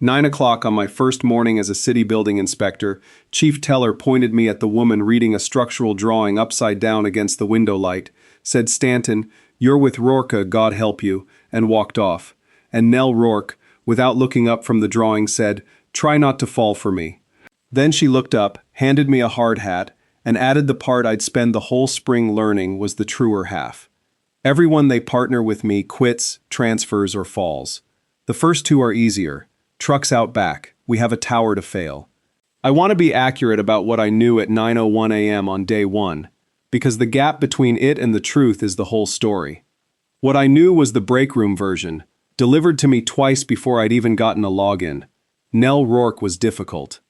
9 o'clock on my first morning as a city building inspector, Chief Teller pointed me at the woman reading a structural drawing upside down against the window light, said, "Stanton, you're with Rourke, God help you," and walked off. And Nell Rourke, without looking up from the drawing, said, "Try not to fall for me." Then she looked up, handed me a hard hat, and added the part I'd spend the whole spring learning was the truer half. Everyone they partner with me quits, transfers, or falls. The first two are easier. Trucks out back. We have a tower to fail. I want to be accurate about what I knew at 9:01 a.m. on day one, because the gap between it and the truth is the whole story. What I knew was the break room version, delivered to me twice before I'd even gotten a login. Nell Rourke was difficult.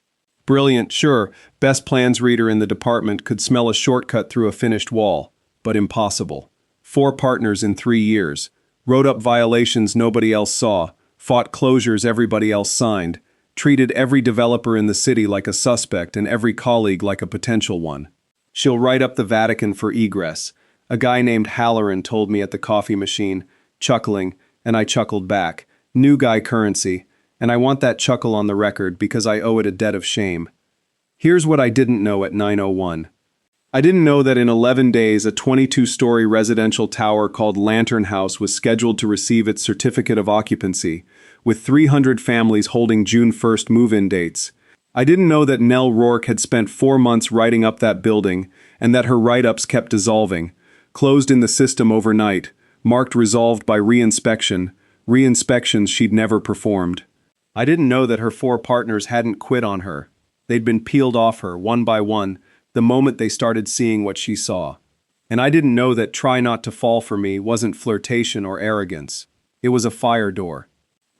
Brilliant, sure, best plans reader in the department could smell a shortcut through a finished wall, but impossible. 4 partners in 3 years, wrote up violations nobody else saw, fought closures everybody else signed, treated every developer in the city like a suspect and every colleague like a potential one. She'll write up the Vatican for egress. A guy named Halloran told me at the coffee machine, chuckling, and I chuckled back. New guy currency, and I want that chuckle on the record because I owe it a debt of shame. Here's what I didn't know at 9:01. I didn't know that in 11 days a 22-story residential tower called Lantern House was scheduled to receive its certificate of occupancy, with 300 families holding June 1st move-in dates. I didn't know that Nell Rourke had spent 4 months writing up that building, and that her write-ups kept dissolving, closed in the system overnight, marked resolved by re-inspections she'd never performed. I didn't know that her 4 partners hadn't quit on her. They'd been peeled off her, one by one, the moment they started seeing what she saw. And I didn't know that try not to fall for me wasn't flirtation or arrogance. It was a fire door.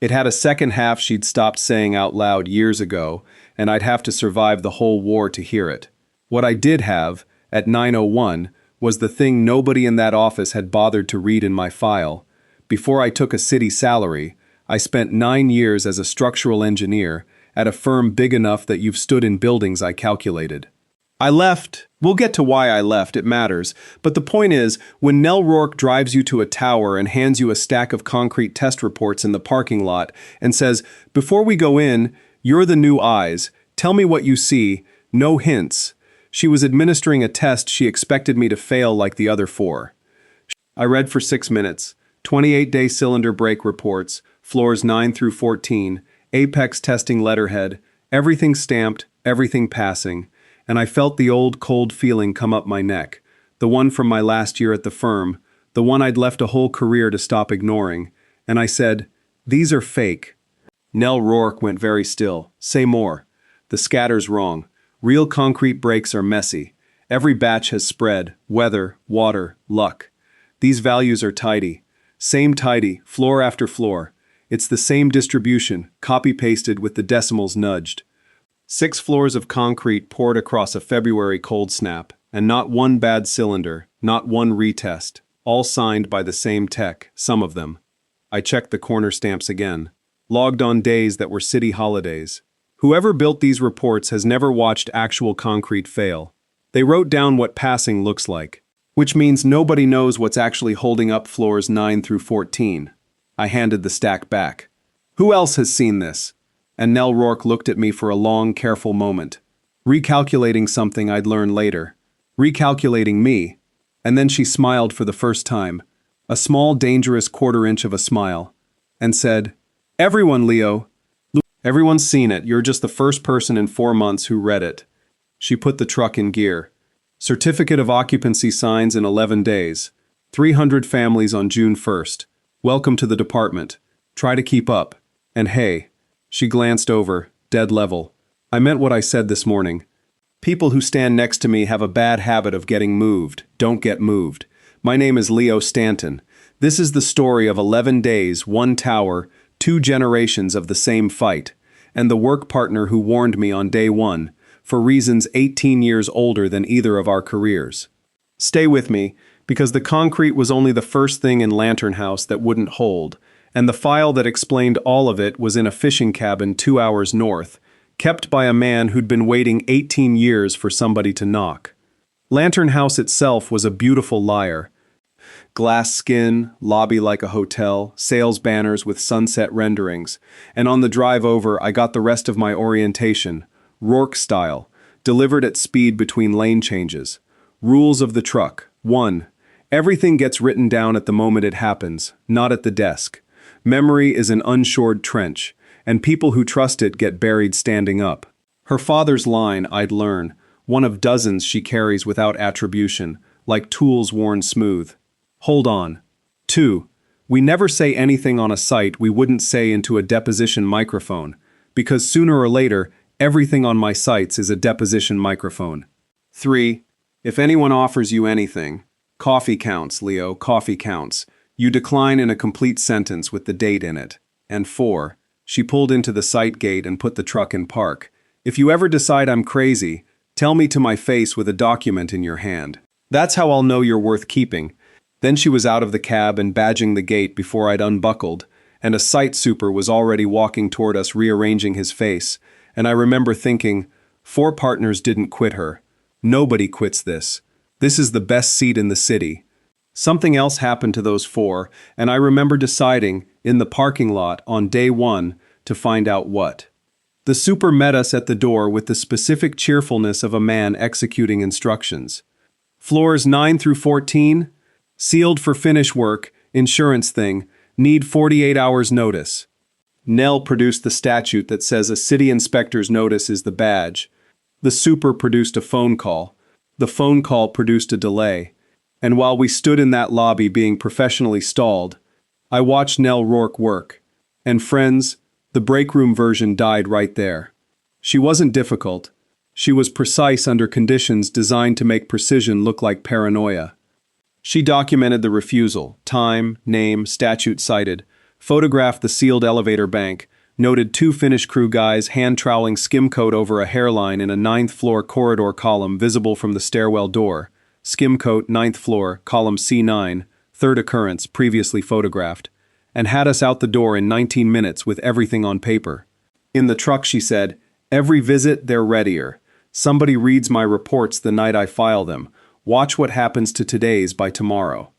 It had a second half she'd stopped saying out loud years ago, and I'd have to survive the whole war to hear it. What I did have, at 9:01, was the thing nobody in that office had bothered to read in my file. Before I took a city salary, I spent 9 years as a structural engineer at a firm big enough that you've stood in buildings, I calculated. I left. We'll get to why I left, it matters. But the point is, when Nell Rourke drives you to a tower and hands you a stack of concrete test reports in the parking lot and says, "Before we go in, you're the new eyes. Tell me what you see. No hints." She was administering a test she expected me to fail like the other 4. I read for 6 minutes. 28-day cylinder break reports, floors 9 through 14, Apex testing letterhead, everything stamped, everything passing. And I felt the old cold feeling come up my neck, the one from my last year at the firm, the one I'd left a whole career to stop ignoring, and I said, "These are fake." Nell Rourke went very still. "Say more. The scatter's wrong. Real concrete breaks are messy. Every batch has spread, weather, water, luck. These values are tidy. Same tidy, floor after floor. It's the same distribution, copy-pasted with the decimals nudged. 6 floors of concrete poured across a February cold snap, and not one bad cylinder, not one retest, all signed by the same tech, some of them. I checked the corner stamps again, logged on days that were city holidays. Whoever built these reports has never watched actual concrete fail. They wrote down what passing looks like, which means nobody knows what's actually holding up floors 9 through 14. I handed the stack back. "Who else has seen this?" And Nell Rourke looked at me for a long, careful moment, recalculating something I'd learn later, recalculating me, and then she smiled for the first time, a small, dangerous quarter-inch of a smile, and said, "Everyone, Leo. Everyone's seen it, you're just the first person in 4 months who read it." She put the truck in gear. Certificate of occupancy signs in 11 days. 300 families on June 1st. Welcome to the department. Try to keep up. And hey, she glanced over, dead level. I meant what I said this morning. People who stand next to me have a bad habit of getting moved. Don't get moved. My name is Leo Stanton. This is the story of 11 days, 1 tower, 2 generations of the same fight, and the work partner who warned me on day 1, for reasons 18 years older than either of our careers. Stay with me, because the concrete was only the first thing in Lantern House that wouldn't hold, and the file that explained all of it was in a fishing cabin 2 hours north, kept by a man who'd been waiting 18 years for somebody to knock. Lantern House itself was a beautiful liar. Glass skin, lobby like a hotel, sales banners with sunset renderings. And on the drive over, I got the rest of my orientation, Rourke style, delivered at speed between lane changes. Rules of the truck. 1. Everything gets written down at the moment it happens, not at the desk. Memory is an unshored trench, and people who trust it get buried standing up. Her father's line, I'd learn, one of dozens she carries without attribution, like tools worn smooth. Hold on. 2. We never say anything on a site we wouldn't say into a deposition microphone, because sooner or later, everything on my sites is a deposition microphone. 3. If anyone offers you anything, coffee counts, Leo, coffee counts. You decline in a complete sentence with the date in it. And 4. She pulled into the site gate and put the truck in park. If you ever decide I'm crazy, tell me to my face with a document in your hand. That's how I'll know you're worth keeping. Then she was out of the cab and badging the gate before I'd unbuckled, and a site super was already walking toward us rearranging his face, and I remember thinking, 4 partners didn't quit her. Nobody quits this. This is the best seat in the city. Something else happened to those 4, and I remember deciding, in the parking lot on day 1, to find out what. The super met us at the door with the specific cheerfulness of a man executing instructions. Floors 9 through 14, sealed for finish work, insurance thing, need 48 hours notice. Nell produced the statute that says a city inspector's notice is the badge. The super produced a phone call. The phone call produced a delay. And while we stood in that lobby being professionally stalled, I watched Nell Rourke work. And friends, the break room version died right there. She wasn't difficult. She was precise under conditions designed to make precision look like paranoia. She documented the refusal, time, name, statute cited, photographed the sealed elevator bank, noted 2 Finnish crew guys hand-troweling skim coat over a hairline in a 9th floor corridor column visible from the stairwell door, skim coat 9th floor, column C9, 3rd occurrence, previously photographed, and had us out the door in 19 minutes with everything on paper. In the truck, she said, every visit, they're readier. Somebody reads my reports the night I file them. Watch what happens to today's by tomorrow.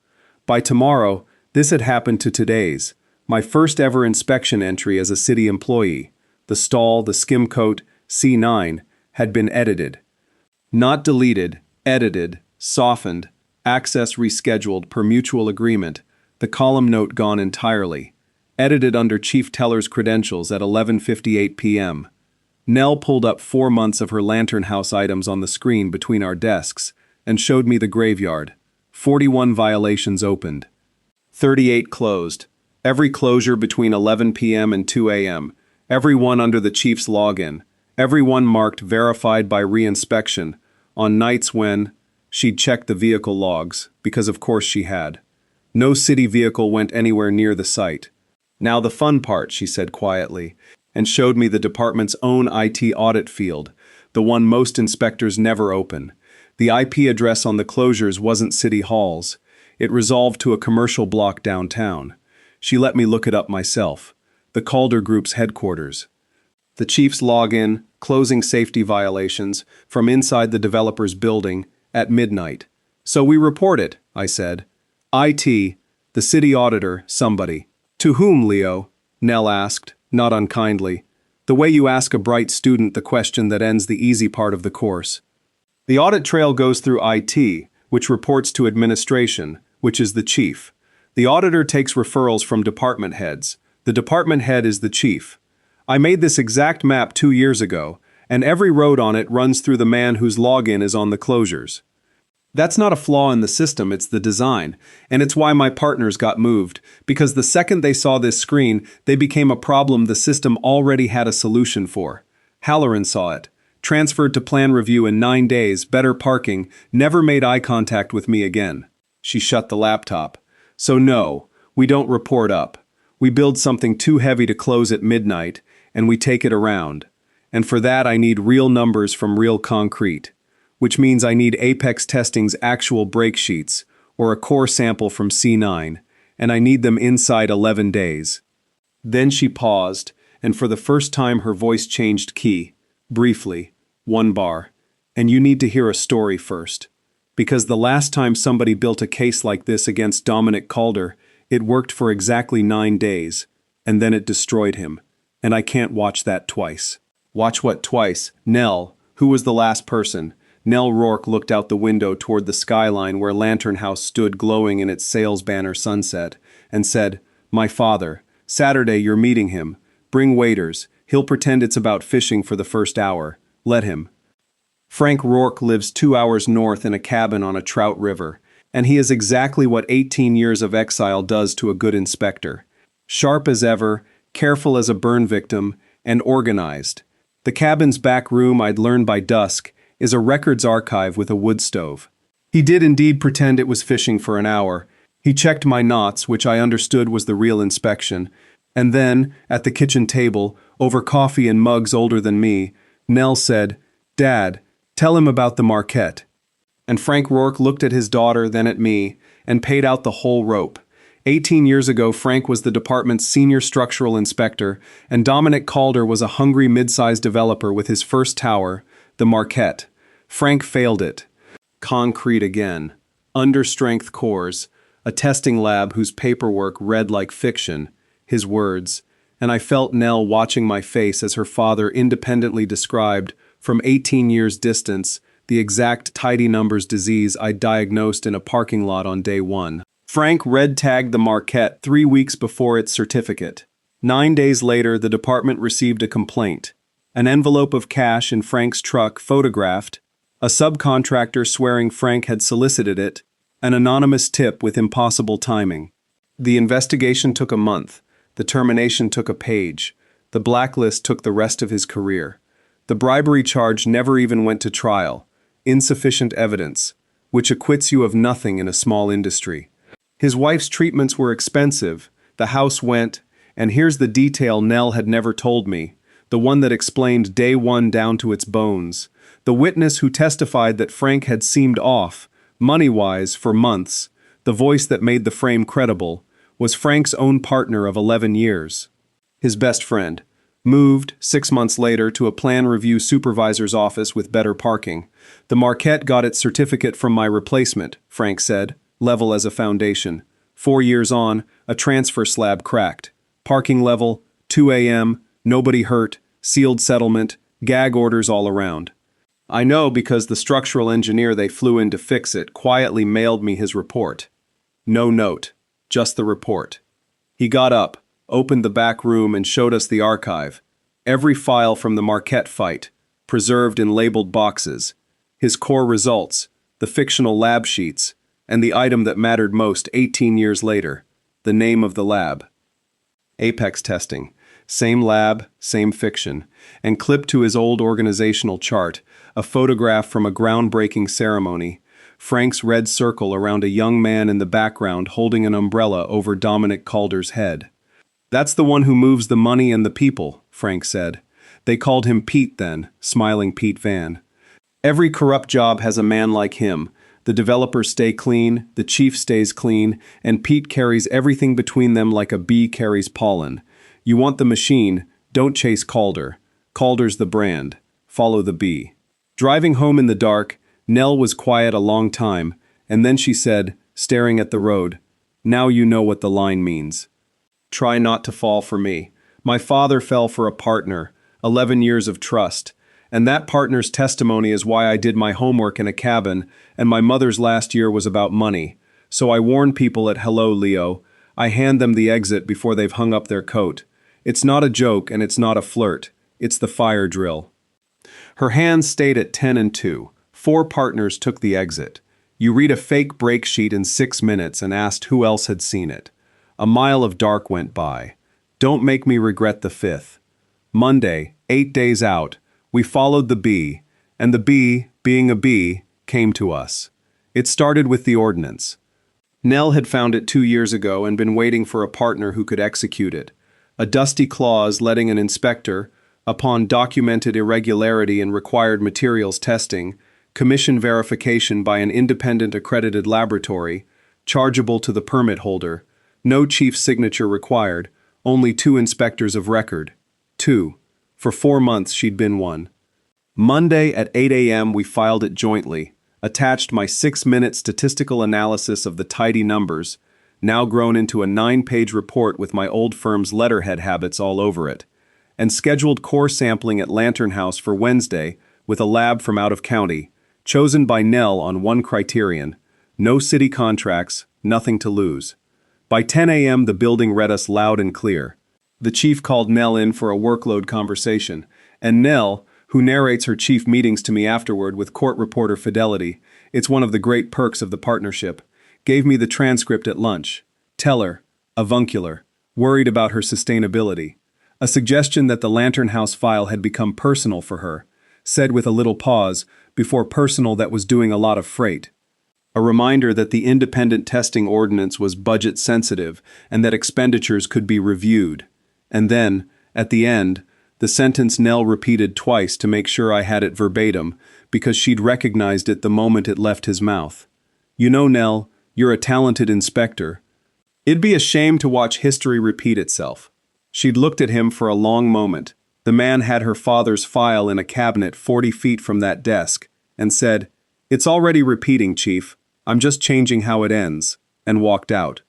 By tomorrow, this had happened to today's. My first ever inspection entry as a city employee. The stall, the skim coat, C9, had been edited. Not deleted, edited, softened, access rescheduled per mutual agreement, the column note gone entirely. Edited under Chief Teller's credentials at 11:58 p.m. Nell pulled up 4 months of her Lantern House items on the screen between our desks and showed me the graveyard. 41 violations opened. 38 closed. Every closure between 11 p.m. and 2 a.m. Every one under the chief's login. Every one marked verified by reinspection on nights when she'd checked the vehicle logs, because of course she had. No city vehicle went anywhere near the site. Now the fun part, she said quietly, and showed me the department's own IT audit field, the one most inspectors never open. The IP address on the closures wasn't City Hall's. It resolved to a commercial block downtown. She let me look it up myself. The Calder Group's headquarters. The chief's login, closing safety violations, from inside the developer's building, at midnight. So we report it, I said. IT, the city auditor, somebody. To whom, Leo? Nell asked, not unkindly. The way you ask a bright student the question that ends the easy part of the course. The audit trail goes through IT, which reports to administration, which is the chief. The auditor takes referrals from department heads. The department head is the chief. I made this exact map 2 years ago, and every road on it runs through the man whose login is on the closures. That's not a flaw in the system, it's the design, and it's why my partners got moved, because the second they saw this screen, they became a problem the system already had a solution for. Halloran saw it. Transferred to plan review in 9 days, better parking, never made eye contact with me again. She shut the laptop. So no, we don't report up. We build something too heavy to close at midnight, and we take it around. And for that I need real numbers from real concrete, which means I need Apex Testing's actual break sheets, or a core sample from C9, and I need them inside 11 days. Then she paused, and for the first time her voice changed key. Briefly, 1 bar. And you need to hear a story first. because the last time somebody built a case like this against Dominic Calder, it worked for exactly 9 days, and then it destroyed him. And I can't watch that twice. Watch what twice? Nell, who was the last person? Nell Rourke looked out the window toward the skyline where Lantern House stood glowing in its sales banner sunset, and said, "My father, Saturday you're meeting him. Bring waiters. He'll pretend it's about fishing for the first hour. Let him." Frank Rourke lives 2 hours north in a cabin on a trout river, and he is exactly what 18 years of exile does to a good inspector. Sharp as ever, careful as a burn victim, and organized. The cabin's back room, I'd learned by dusk, is a records archive with a wood stove. He did indeed pretend it was fishing for an hour. He checked my knots, which I understood was the real inspection, and then, at the kitchen table, over coffee and mugs older than me, Nell said, "Dad, tell him about the Marquette." And Frank Rourke looked at his daughter, then at me, and paid out the whole rope. 18 years ago, Frank was the department's senior structural inspector, and Dominic Calder was a hungry mid-sized developer with his first tower, the Marquette. Frank failed it. Concrete again. Understrength cores. A testing lab whose paperwork read like fiction. His words. And I felt Nell watching my face as her father independently described, from 18 years' distance, the exact tidy numbers disease I diagnosed in a parking lot on day 1. Frank red-tagged the Marquette 3 weeks before its certificate. 9 days later, the department received a complaint. An envelope of cash in Frank's truck photographed, a subcontractor swearing Frank had solicited it, an anonymous tip with impossible timing. The investigation took a month. The termination took a page. The blacklist took the rest of his career. The bribery charge never even went to trial. Insufficient evidence, which acquits you of nothing in a small industry. His wife's treatments were expensive. The house went, and here's the detail Nell had never told me, the one that explained day 1 down to its bones. The witness who testified that Frank had seemed off, money-wise, for months, the voice that made the frame credible, was Frank's own partner of 11 years. His best friend. Moved, 6 months later, to a plan review supervisor's office with better parking. The Marquette got its certificate from my replacement, Frank said, level as a foundation. 4 years on, a transfer slab cracked. Parking level, 2 a.m., nobody hurt, sealed settlement, gag orders all around. I know because the structural engineer they flew in to fix it quietly mailed me his report. No note, just the report. He got up, opened the back room and showed us the archive. Every file from the Marquette fight, preserved in labeled boxes. His core results, the fictional lab sheets, and the item that mattered most 18 years later, the name of the lab. Apex testing. Same lab, same fiction, and clipped to his old organizational chart, a photograph from a groundbreaking ceremony, Frank's red circle around a young man in the background holding an umbrella over Dominic Calder's head. "That's the one who moves the money and the people," Frank said. They called him Pete then, smiling Pete Van. Every corrupt job has a man like him. The developers stay clean, the chief stays clean, and Pete carries everything between them like a bee carries pollen. You want the machine, don't chase Calder. Calder's the brand. Follow the bee. Driving home in the dark, Nell was quiet a long time, and then she said, staring at the road, "Now you know what the line means. Try not to fall for me. My father fell for a partner, 11 years of trust, and that partner's testimony is why I did my homework in a cabin, and my mother's last year was about money. So I warn people at Hello Leo. I hand them the exit before they've hung up their coat. It's not a joke and it's not a flirt. It's the fire drill." Her hands stayed at 10 and 2. 4 partners took the exit. You read a fake break sheet in 6 minutes and asked who else had seen it. A mile of dark went by. Don't make me regret the 5th. Monday, 8 days out, we followed the bee, and the bee, being a bee, came to us. It started with the ordinance. Nell had found it 2 years ago and been waiting for a partner who could execute it. A dusty clause letting an inspector, upon documented irregularity in required materials testing, commission verification by an independent accredited laboratory, chargeable to the permit holder, no chief signature required, only 2 inspectors of record. 2. For 4 months she'd been one. Monday at 8 a.m. we filed it jointly. attached my 6-minute statistical analysis of the tidy numbers, now grown into a 9-page report with my old firm's letterhead habits all over it, and scheduled core sampling at Lantern House for Wednesday with a lab from out of county, chosen by Nell on one criterion: no city contracts, nothing to lose. By 10 a.m. the building read us loud and clear. The chief called Nell in for a workload conversation, and Nell, who narrates her chief meetings to me afterward with court reporter fidelity, it's one of the great perks of the partnership, gave me the transcript at lunch. Teller, avuncular, worried about her sustainability. A suggestion that the Lantern House file had become personal for her, said with a little pause, before personal that was doing a lot of freight. A reminder that the independent testing ordinance was budget sensitive and that expenditures could be reviewed. And then, at the end, the sentence Nell repeated twice to make sure I had it verbatim, because she'd recognized it the moment it left his mouth. You know, Nell, you're a talented inspector. It'd be a shame to watch history repeat itself. She'd looked at him for a long moment. The man had her father's file in a cabinet 40 feet from that desk, and said, "It's already repeating, Chief. I'm just changing how it ends," and walked out.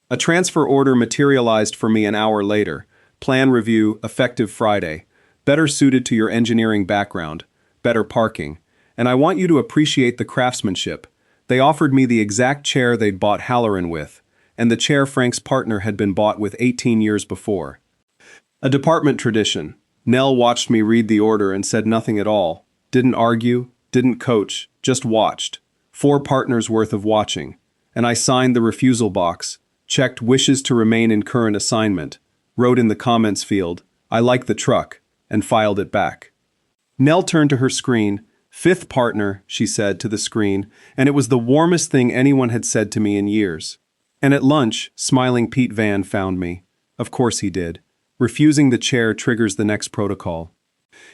A transfer order materialized for me an hour later. Plan review, effective Friday. Better suited to your engineering background. Better parking. And I want you to appreciate the craftsmanship. They offered me the exact chair they'd bought Halloran with, and the chair Frank's partner had been bought with 18 years before. A department tradition. Nell watched me read the order and said nothing at all. Didn't argue, didn't coach, just watched. 4 partners worth of watching. And I signed the refusal box, checked wishes to remain in current assignment, wrote in the comments field, "I like the truck," and filed it back. Nell turned to her screen. "5th partner," she said to the screen, and it was the warmest thing anyone had said to me in years. And at lunch, smiling Pete Van found me. Of course he did. Refusing the chair triggers the next protocol.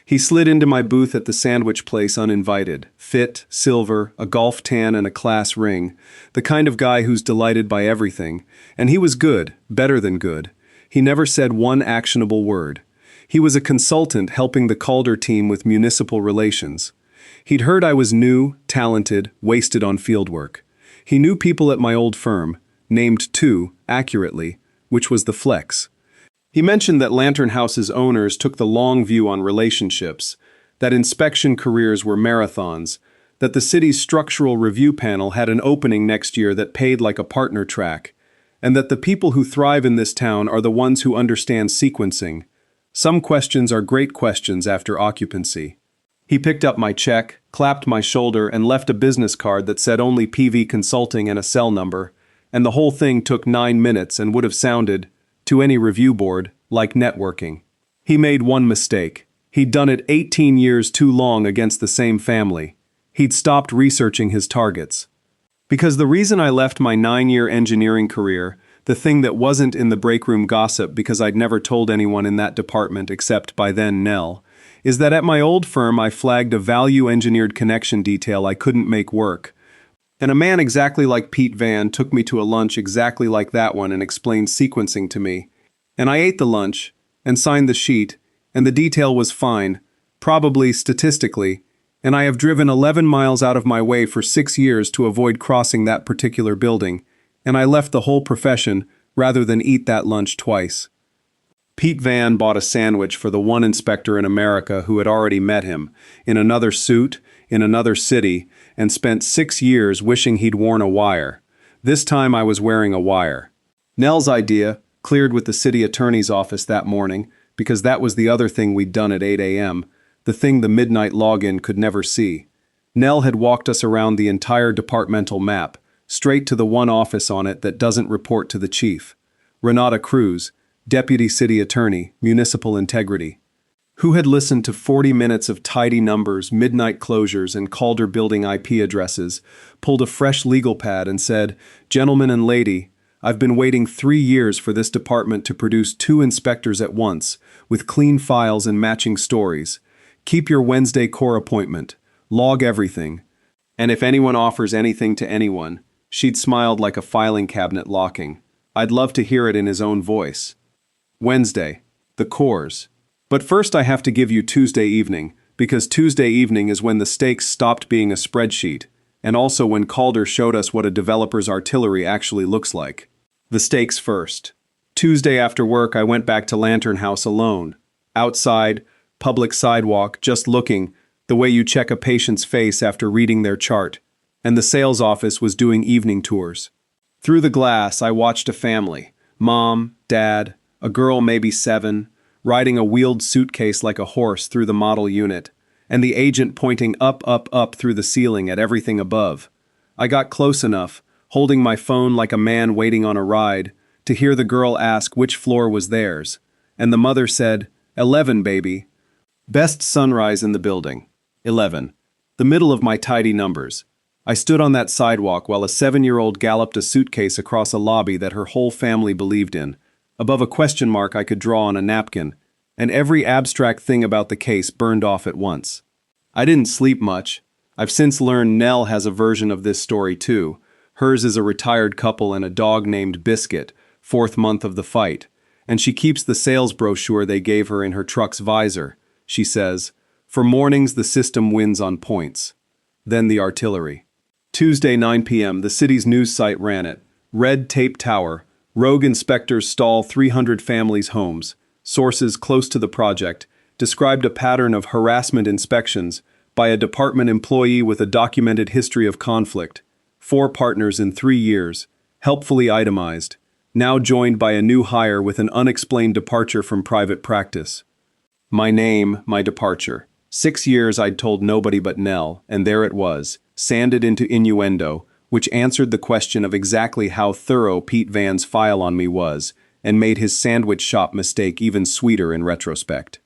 He slid into my booth at the sandwich place uninvited. Fit, silver, a golf tan and a class ring. The kind of guy who's delighted by everything. And he was good, better than good. He never said one actionable word. He was a consultant helping the Calder team with municipal relations. He'd heard I was new, talented, wasted on fieldwork. He knew people at my old firm, named 2, accurately, which was the flex. He mentioned that Lantern House's owners took the long view on relationships, that inspection careers were marathons, that the city's structural review panel had an opening next year that paid like a partner track, and that the people who thrive in this town are the ones who understand sequencing. Some questions are great questions after occupancy. He picked up my check, clapped my shoulder, and left a business card that said only PV Consulting and a cell number, and the whole thing took 9 minutes and would have sounded, to any review board, like networking. He made one mistake. He'd done it 18 years too long against the same family. He'd stopped researching his targets. Because the reason I left my 9-year engineering career, the thing that wasn't in the breakroom gossip because I'd never told anyone in that department except by then Nell, is that at my old firm I flagged a value-engineered connection detail I couldn't make work. And a man exactly like Pete Van took me to a lunch exactly like that one and explained sequencing to me. And I ate the lunch, and signed the sheet, and the detail was fine, probably statistically, and I have driven 11 miles out of my way for 6 years to avoid crossing that particular building, and I left the whole profession rather than eat that lunch twice. Pete Van bought a sandwich for the one inspector in America who had already met him, in another suit, in another city, and spent 6 years wishing he'd worn a wire. This time I was wearing a wire. Nell's idea, cleared with the city attorney's office that morning, because that was the other thing we'd done at 8 a.m., the thing the midnight login could never see. Nell had walked us around the entire departmental map, straight to the one office on it that doesn't report to the chief. Renata Cruz, Deputy City Attorney, Municipal Integrity. Who had listened to 40 minutes of tidy numbers, midnight closures, and Calder building IP addresses, pulled a fresh legal pad and said, "Gentleman and lady, I've been waiting 3 years for this department to produce 2 inspectors at once, with clean files and matching stories. Keep your Wednesday core appointment. Log everything. And if anyone offers anything to anyone," she'd smiled like a filing cabinet locking. "I'd love to hear it in his own voice. Wednesday, the cores. But first I have to give you Tuesday evening, because Tuesday evening is when the stakes stopped being a spreadsheet, and also when Calder showed us what a developer's artillery actually looks like. The stakes first. Tuesday after work, I went back to Lantern House alone. Outside, public sidewalk, just looking, the way you check a patient's face after reading their chart. And the sales office was doing evening tours. Through the glass, I watched a family. Mom, dad, a girl maybe 7, riding a wheeled suitcase like a horse through the model unit, and the agent pointing up through the ceiling at everything above. I got close enough, holding my phone like a man waiting on a ride, to hear the girl ask which floor was theirs, and the mother said, 11, baby. Best sunrise in the building. 11. The middle of my tidy numbers. I stood on that sidewalk while a 7-year-old galloped a suitcase across a lobby that her whole family believed in. Above a question mark I could draw on a napkin, and every abstract thing about the case burned off at once. I didn't sleep much. I've since learned Nell has a version of this story too. Hers is a retired couple and a dog named Biscuit, 4th month of the fight, and she keeps the sales brochure they gave her in her truck's visor. She says, "For mornings the system wins on points." Then the artillery. Tuesday 9 p.m. the city's news site ran it. Red tape tower. Rogue inspectors stall 300 families' homes. Sources close to the project described a pattern of harassment inspections by a department employee with a documented history of conflict. 4 partners in 3 years, helpfully itemized, now joined by a new hire with an unexplained departure from private practice. My name, my departure. 6 years I'd told nobody but Nell, and there it was, sanded into innuendo, which answered the question of exactly how thorough Pete Van's file on me was, and made his sandwich shop mistake even sweeter in retrospect.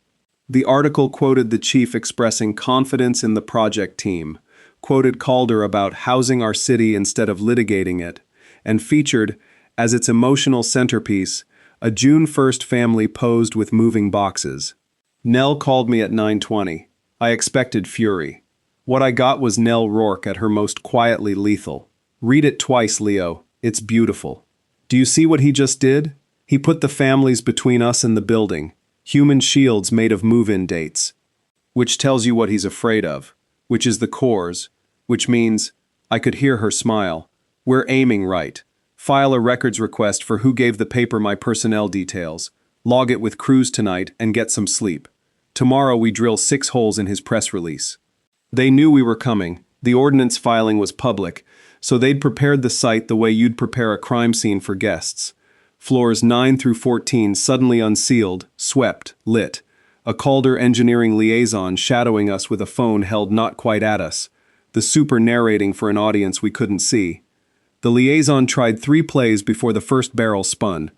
The article quoted the chief expressing confidence in the project team, quoted Calder about housing our city instead of litigating it, and featured, as its emotional centerpiece, a June 1st family posed with moving boxes. Nell called me at 9:20. I expected fury. What I got was Nell Rourke at her most quietly lethal. Read it twice, Leo. It's beautiful. Do you see what he just did? He put the families between us and the building, human shields made of move-in dates. Which tells you what he's afraid of, which is the cores, which means, I could hear her smile, we're aiming right. File a records request for who gave the paper my personnel details, log it with crews tonight, and get some sleep. Tomorrow we drill 6 holes in his press release. They knew we were coming. The ordnance filing was public, so they'd prepared the site the way you'd prepare a crime scene for guests. Floors 9 through 14 suddenly unsealed, swept, lit. A Calder engineering liaison shadowing us with a phone held not quite at us. The super narrating for an audience we couldn't see. The liaison tried 3 plays before the first barrel spun.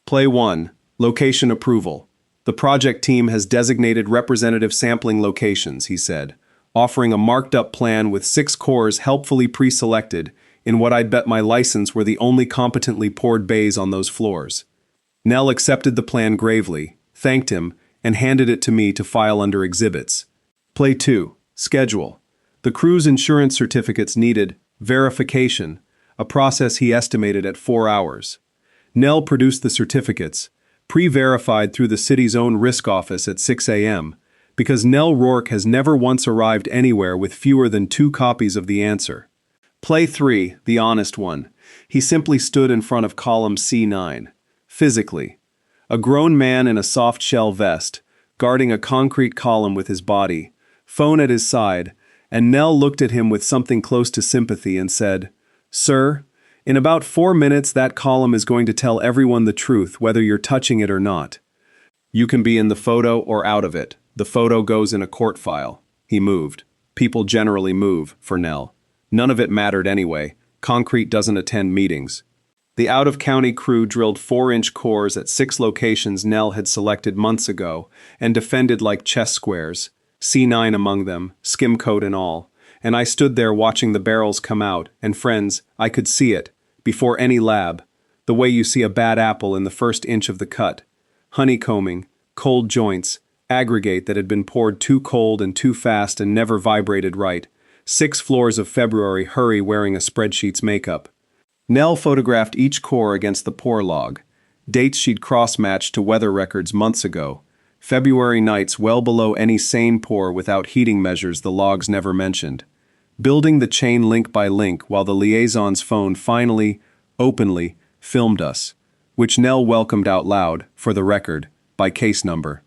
Play 1. Location approval. The project team has designated representative sampling locations, he said, offering a marked-up plan with 6 cores helpfully pre-selected in what I'd bet my license were the only competently poured bays on those floors. Nell accepted the plan gravely, thanked him, and handed it to me to file under exhibits. Play 2. Schedule. The crew's insurance certificates needed verification, a process he estimated at 4 hours. Nell produced the certificates, pre-verified through the city's own risk office at 6 a.m., because Nell Rourke has never once arrived anywhere with fewer than 2 copies of the answer. Play 3, the honest one. He simply stood in front of column C9. Physically. A grown man in a soft-shell vest, guarding a concrete column with his body, phone at his side, and Nell looked at him with something close to sympathy and said, "Sir, in about 4 minutes that column is going to tell everyone the truth whether you're touching it or not. You can be in the photo or out of it. The photo goes in a court file." He moved. People generally move, for Nell. None of it mattered anyway. Concrete doesn't attend meetings. The out-of-county crew drilled 4-inch cores at 6 locations Nell had selected months ago and defended like chess squares, C9 among them, skim coat and all. And I stood there watching the barrels come out, and friends, I could see it, before any lab, the way you see a bad apple in the first inch of the cut. Honeycombing, cold joints, aggregate that had been poured too cold and too fast and never vibrated right. 6 floors of February hurry wearing a spreadsheet's makeup. Nell photographed each core against the pour log, dates she'd cross-matched to weather records months ago. February nights well below any sane pour without heating measures the logs never mentioned. building the chain link by link while the liaison's phone finally, openly, filmed us, which Nell welcomed out loud, for the record, by case number.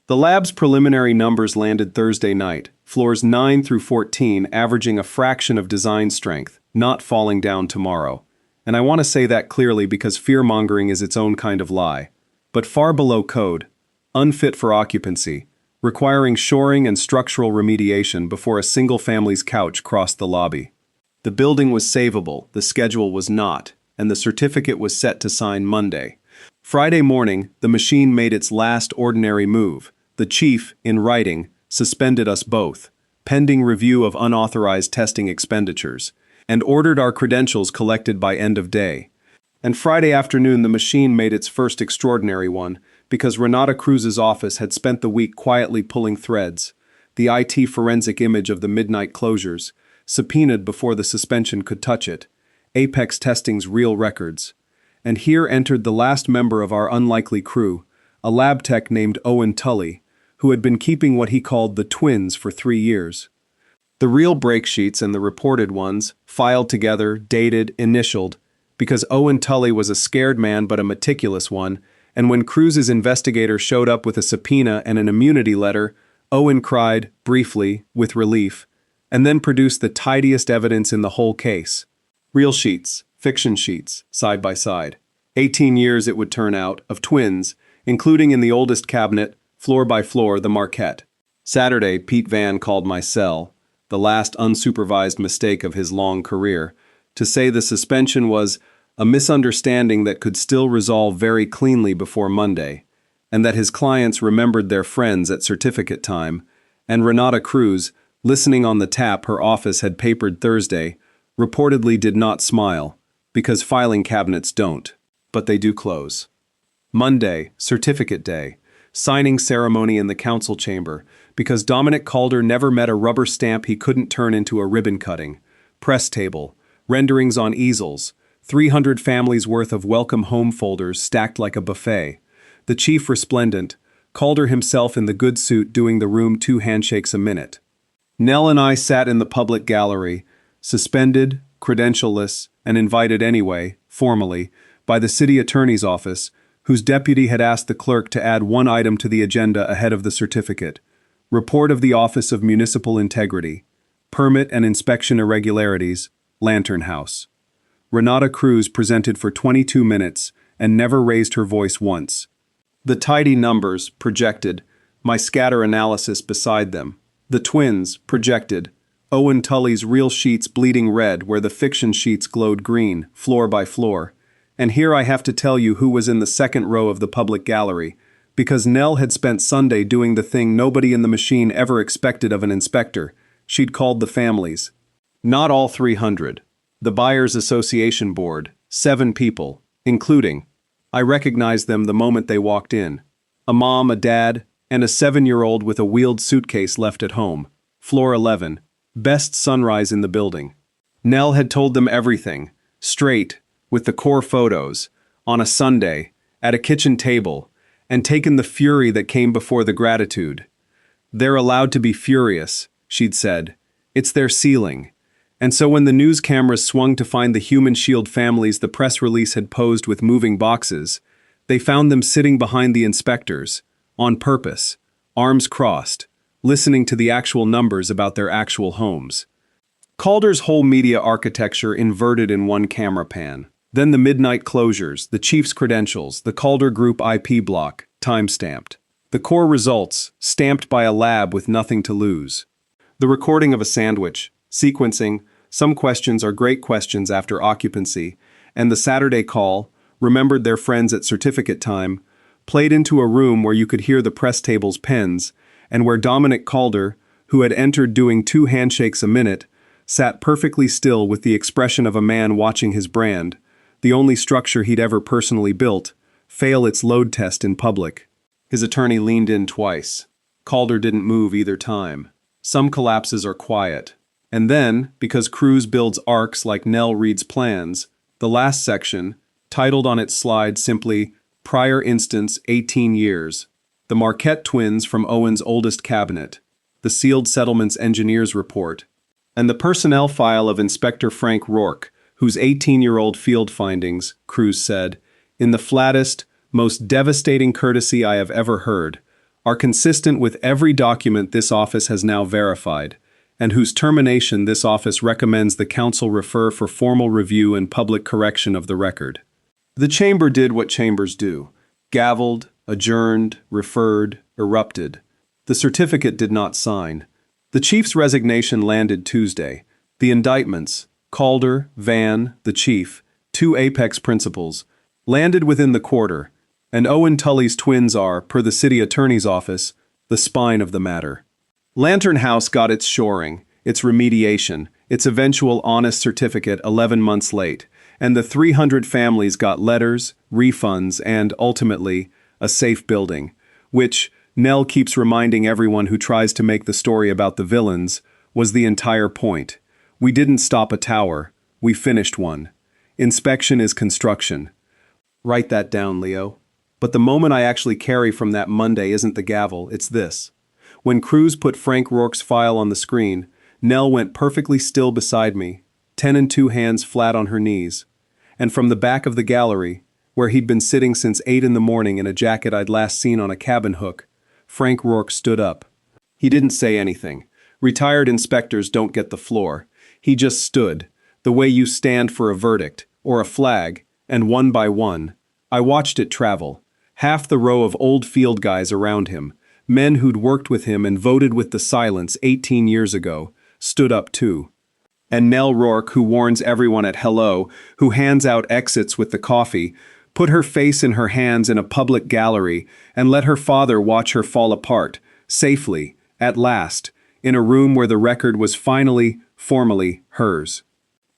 The lab's preliminary numbers landed Thursday night, floors 9 through 14 averaging a fraction of design strength, not falling down tomorrow. And I want to say that clearly because fear-mongering is its own kind of lie. But far below code, unfit for occupancy, requiring shoring and structural remediation before a single family's couch crossed the lobby. The building was savable, the schedule was not, and the certificate was set to sign Monday. Friday morning, the machine made its last ordinary move. The chief, in writing, suspended us both, pending review of unauthorized testing expenditures, and ordered our credentials collected by end of day. And Friday afternoon the machine made its first extraordinary one, because Renata Cruz's office had spent the week quietly pulling threads, the IT forensic image of the midnight closures, subpoenaed before the suspension could touch it, Apex Testing's real records. And here entered the last member of our unlikely crew, a lab tech named Owen Tully, who had been keeping what he called the twins for 3 years. The real break sheets and the reported ones, filed together, dated, initialed, because Owen Tully was a scared man but a meticulous one, and when Cruz's investigator showed up with a subpoena and an immunity letter, Owen cried, briefly, with relief, and then produced the tidiest evidence in the whole case. Real sheets, fiction sheets, side by side. 18 years, it would turn out, of twins, including in the oldest cabinet, floor by floor, the Marquette. Saturday, Pete Van called my cell, the last unsupervised mistake of his long career, to say the suspension was a misunderstanding that could still resolve very cleanly before Monday, and that his clients remembered their friends at certificate time, and Renata Cruz, listening on the tap her office had papered Thursday, reportedly did not smile, because filing cabinets don't, but they do close. Monday, certificate day, signing ceremony in the council chamber, because Dominic Calder never met a rubber stamp he couldn't turn into a ribbon cutting, press table, renderings on easels, 300 families worth of welcome home folders stacked like a buffet, the chief resplendent, Calder himself in the good suit doing the room 2 handshakes a minute. Nell and I sat in the public gallery, suspended, credentialless, and invited anyway, formally, by the city attorney's office, whose deputy had asked the clerk to add one item to the agenda ahead of the certificate. Report of the Office of Municipal Integrity. Permit and inspection irregularities. Lantern House. Renata Cruz presented for 22 minutes and never raised her voice once. The tidy numbers, projected, my scatter analysis beside them. The twins, projected, Owen Tully's real sheets bleeding red where the fiction sheets glowed green, floor by floor. And here I have to tell you who was in the second row of the public gallery, because Nell had spent Sunday doing the thing nobody in the machine ever expected of an inspector. She'd called the families. Not all 300. The Buyers Association Board, 7 people, including. I recognized them the moment they walked in. A mom, a dad, and a 7-year-old with a wheeled suitcase left at home. Floor 11. Best sunrise in the building. Nell had told them everything, straight, with the core photos, on a Sunday, at a kitchen table, and taken the fury that came before the gratitude. They're allowed to be furious, she'd said. It's their ceiling. And so when the news cameras swung to find the Human Shield families the press release had posed with moving boxes, they found them sitting behind the inspectors, on purpose, arms crossed, listening to the actual numbers about their actual homes. Calder's whole media architecture inverted in one camera pan. Then the midnight closures, the chief's credentials, the Calder Group IP block, time-stamped. The core results, stamped by a lab with nothing to lose. The recording of a sandwich, sequencing, some questions are great questions after occupancy, and the Saturday call, remembered their friends at certificate time, played into a room where you could hear the press table's pens, and where Dominic Calder, who had entered doing 2 handshakes a minute, sat perfectly still with the expression of a man watching his brand, the only structure he'd ever personally built, fail its load test in public. His attorney leaned in twice. Calder didn't move either time. Some collapses are quiet. And then, because Cruz builds arcs like Nell reads plans, the last section, titled on its slide simply, Prior Instance 18 Years, the Marquette twins from Owen's oldest cabinet, the Sealed Settlements Engineers Report, And the personnel file of Inspector Frank Rourke, whose 18-year-old field findings, Cruz said, in the flattest, most devastating courtesy I have ever heard, are consistent with every document this office has now verified, and whose termination this office recommends the council refer for formal review and public correction of the record. The chamber did what chambers do: gavelled, adjourned, referred, erupted. The certificate did not sign. The chief's resignation landed Tuesday. The indictments, Calder, Van, the chief, two Apex principals, landed within the quarter, and Owen Tully's twins are, per the city attorney's office, the spine of the matter. Lantern House got its shoring, its remediation, its eventual honest certificate 11 months late, and the 300 families got letters, refunds, and, ultimately, a safe building, which, Nell keeps reminding everyone who tries to make the story about the villains, was the entire point. We didn't stop a tower, we finished one. Inspection is construction. Write that down, Leo. But the moment I actually carry from that Monday isn't the gavel, it's this. When Cruz put Frank Rourke's file on the screen, Nell went perfectly still beside me, 10 and 2 hands flat on her knees. And from the back of the gallery, where he'd been sitting since 8 in the morning in a jacket I'd last seen on a cabin hook, Frank Rourke stood up. He didn't say anything. Retired inspectors don't get the floor. He just stood, the way you stand for a verdict, or a flag, and one by one, I watched it travel. Half the row of old field guys around him, men who'd worked with him and voted with the silence 18 years ago, stood up too. And Nell Rourke, who warns everyone at hello, who hands out exits with the coffee, put her face in her hands in a public gallery and let her father watch her fall apart, safely, at last, in a room where the record was finally, formally, hers.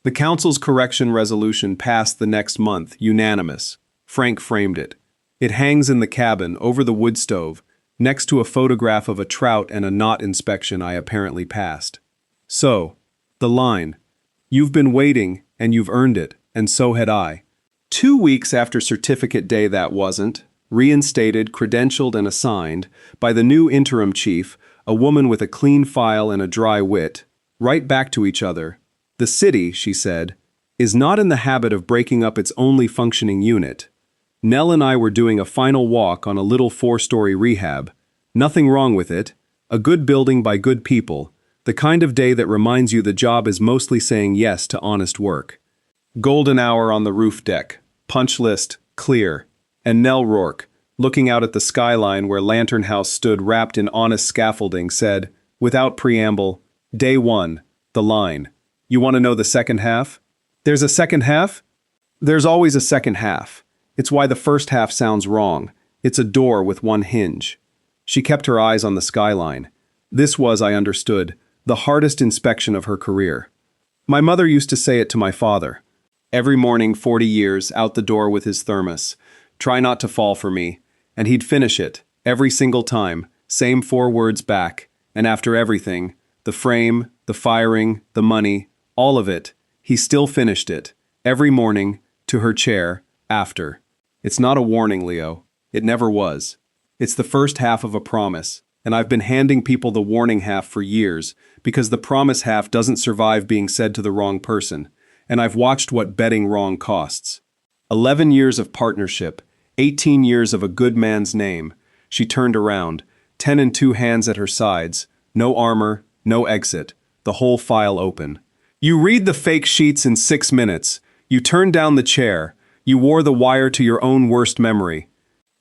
The council's correction resolution passed the next month, unanimous. Frank framed it. It hangs in the cabin, over the wood stove, next to a photograph of a trout and a knot inspection I apparently passed. So, the line. You've been waiting, and you've earned it, and so had I. 2 weeks after certificate day that wasn't, reinstated, credentialed, and assigned, by the new interim chief, a woman with a clean file and a dry wit, right back to each other. The city, she said, is not in the habit of breaking up its only functioning unit. Nell and I were doing a final walk on a little 4-story rehab. Nothing wrong with it. A good building by good people. The kind of day that reminds you the job is mostly saying yes to honest work. Golden hour on the roof deck. Punch list, clear. And Nell Rourke, looking out at the skyline where Lantern House stood wrapped in honest scaffolding, said, without preamble, Day 1, the line. You want to know the second half? There's a second half? There's always a second half. It's why the first half sounds wrong. It's a door with one hinge. She kept her eyes on the skyline. This was, I understood, the hardest inspection of her career. My mother used to say it to my father. Every morning, 40 years, out the door with his thermos. Try not to fall for me. And he'd finish it, every single time, same 4 words back. And after everything, the frame, the firing, the money, all of it, he still finished it, every morning, to her chair, after. It's not a warning, Leo. It never was. It's the first half of a promise, and I've been handing people the warning half for years, because the promise half doesn't survive being said to the wrong person, and I've watched what betting wrong costs. 11 years of partnership, 18 years of a good man's name. She turned around, 10 and 2 hands at her sides, no armor, no exit, the whole file open. You read the fake sheets in 6 minutes. You turned down the chair. You wore the wire to your own worst memory.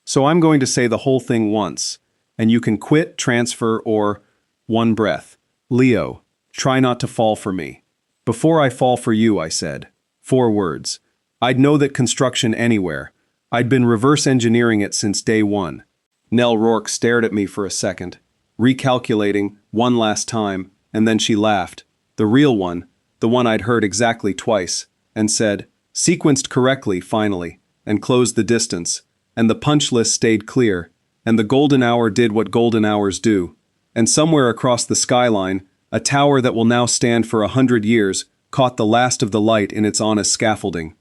So I'm going to say the whole thing once, and you can quit, transfer, or one breath. Leo, try not to fall for me. Before I fall for you, I said. 4 words. I'd know that construction anywhere. I'd been reverse engineering it since day 1. Nell Rourke stared at me for a second, recalculating one last time, and then she laughed. The real one, the one I'd heard exactly twice, and said, sequenced correctly, finally, and closed the distance, and the punch list stayed clear, and the golden hour did what golden hours do, and somewhere across the skyline, a tower that will now stand for 100 years caught the last of the light in its honest scaffolding.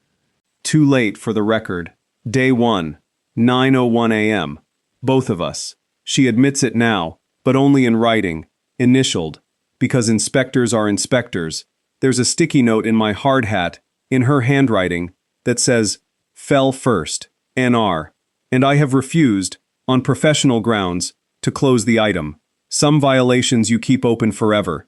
Too late for the record. Day 1, 9:01 a.m. Both of us. She admits it now, but only in writing, initialed. because inspectors are inspectors. There's a sticky note in my hard hat, in her handwriting, that says, "Fell first, NR," and I have refused, on professional grounds, to close the item. Some violations you keep open forever.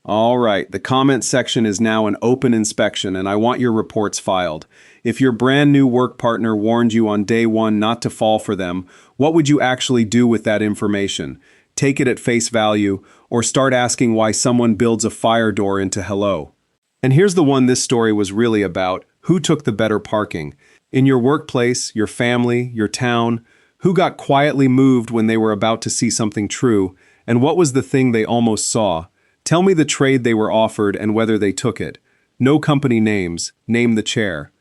All right, the comment section is now an open inspection, and I want your reports filed. If your brand new work partner warned you on day one not to fall for them, what would you actually do with that information? Take it at face value, or start asking why someone builds a fire door into hello? And here's the one this story was really about. Who took the better parking? In your workplace, your family, your town, who got quietly moved when they were about to see something true, and what was the thing they almost saw? Tell me the trade they were offered and whether they took it. No company names, name the chair.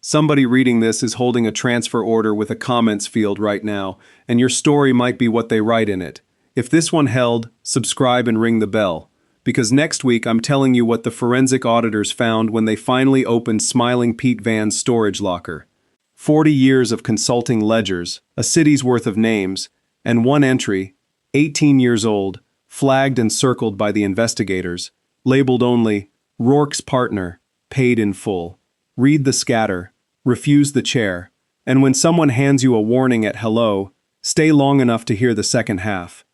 Somebody reading this is holding a transfer order with a comments field right now, and your story might be what they write in it. If this one held, subscribe and ring the bell. Because next week I'm telling you what the forensic auditors found when they finally opened Smiling Pete Van's storage locker. 40 years of consulting ledgers, a city's worth of names, and one entry, 18 years old, flagged and circled by the investigators, labeled only, Rourke's partner, paid in full. Read the scatter, refuse the chair, and when someone hands you a warning at hello, stay long enough to hear the second half.